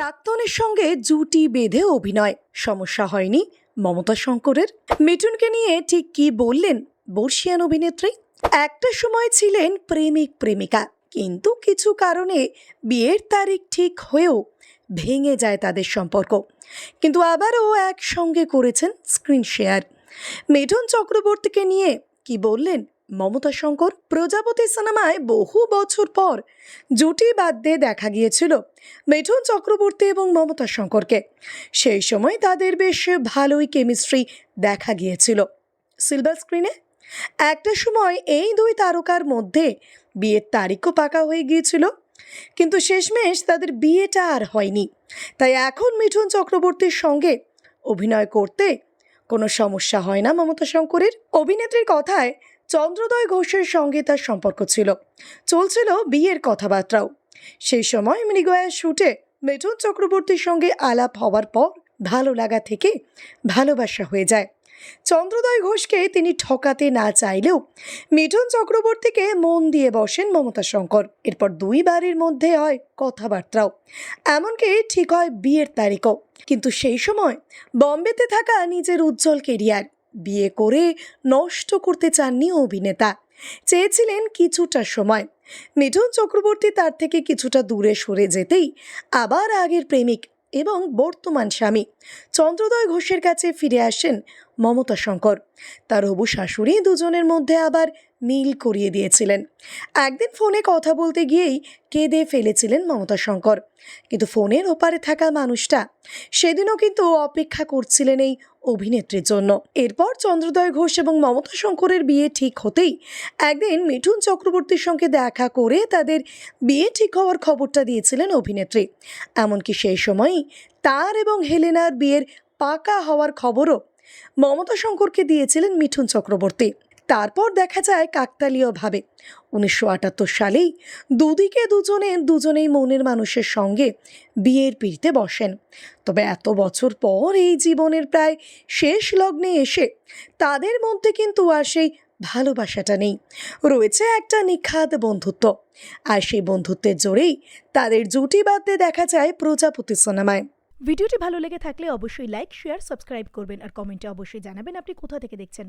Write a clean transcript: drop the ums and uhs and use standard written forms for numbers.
প্রাক্তনের সঙ্গে জুটি বেঁধে অভিনয় সমস্যা হয়নি মমতা শঙ্করের। মিঠুনকে নিয়ে ঠিক কি বললেন বর্ষিয়ান অভিনেত্রী? একটা সময় ছিলেন প্রেমিক প্রেমিকা, কিন্তু কিছু কারণে বিয়ের তারিখ ঠিক হয়েও ভেঙে যায় তাদের সম্পর্ক, কিন্তু আবারও একসঙ্গে করেছেন স্ক্রিন শেয়ার। মিঠুন চক্রবর্তীকে নিয়ে কি বললেন মমতা শঙ্কর? প্রজাপতি সিনেমায় বহু বছর পর জুটি বাঁধতে দেখা গিয়েছিল মিঠুন চক্রবর্তী এবং মমতা শঙ্করকে। সেই সময় তাদের বেশ ভালোই কেমিস্ট্রি দেখা গিয়েছিল সিলভার স্ক্রিনে। একটা সময় এই দুই তারকার মধ্যে বিয়ের তারিখও পাকা হয়ে গিয়েছিল, কিন্তু শেষমেশ তাদের বিয়েটা আর হয়নি। তাই এখন মিঠুন চক্রবর্তীর সঙ্গে অভিনয় করতে কোনো সমস্যা হয় না মমতা শঙ্করের। অভিনেত্রীর কথায় চন্দ্রোদয় ঘোষের সঙ্গে তার সম্পর্ক ছিল, চলছিল বিয়ের কথাবার্তাও। সেই সময় মৃগয়ার শুটে মিঠুন চক্রবর্তীর সঙ্গে আলাপ হওয়ার পর ভালো লাগা থেকে ভালোবাসা হয়ে যায়। চন্দ্রোদয় ঘোষকে তিনি ঠকাতে না চাইলেও মিঠুন চক্রবর্তীকে মন দিয়ে বসেন মমতা শঙ্কর। এরপর দুই বাড়ির মধ্যে হয় কথাবার্তাও, এমনকি ঠিক হয় বিয়ের তারিখও। কিন্তু সেই সময় বম্বেতে থাকা নিজের উজ্জ্বল কেরিয়ার বিয়ে করে নষ্ট করতে চাননি অভিনেতা, চেয়েছিলেন কিছুটা সময়। মিঠুন চক্রবর্তী তার থেকে কিছুটা দূরে সরে যেতেই আবার আগের প্রেমিক এবং বর্তমান স্বামী চন্দ্রোদয় ঘোষের কাছে ফিরে আসেন মমতা শঙ্কর। তার হবু শাশুড়ি দুজনের মধ্যে আবার মিল করিয়ে দিয়েছিলেন। একদিন ফোনে কথা বলতে গিয়েই কেঁদে ফেলেছিলেন মমতা শঙ্কর, কিন্তু ফোনের ওপারে থাকা মানুষটা সেদিনও কিন্তু অপেক্ষা করছিলেন এই অভিনেত্রীর জন্য। এরপর চন্দ্রোদয় ঘোষ এবং মমতা শঙ্করের বিয়ে ঠিক হতেই একদিন মিঠুন চক্রবর্তীর সঙ্গে দেখা করে তাদের বিয়ে ঠিক হওয়ার খবরটা দিয়েছিলেন অভিনেত্রী। এমনকি সেই সময়ই তার এবং হেলেনার বিয়ের পাকা হওয়ার খবরও মমতা শঙ্করকে দিয়েছিলেন মিঠুন চক্রবর্তী। তারপর দেখা যায় কাকতালীয়ভাবে 1978 সালেই দুদিকে দুজনেই মনের মানুষের সঙ্গে বিয়ের পিঁড়িতে বসেন। তবে এত বছর পর এই জীবনের প্রায় শেষ লগ্নে এসে তাদের মধ্যে কিন্তু আর সেই ভালোবাসাটা নেই, রয়েছে একটা নিখাদ বন্ধুত্ব। আর সেই বন্ধুত্বের জোরেই তাদের জুটি বাঁধতে দেখা যায় প্রজাপতি সিনেমায়। ভিডিওটি ভালো লেগে থাকলে অবশ্যই লাইক, শেয়ার, সাবস্ক্রাইব করবেন আর কমেন্টে অবশ্যই জানাবেন আপনি কোথা থেকে দেখছেন।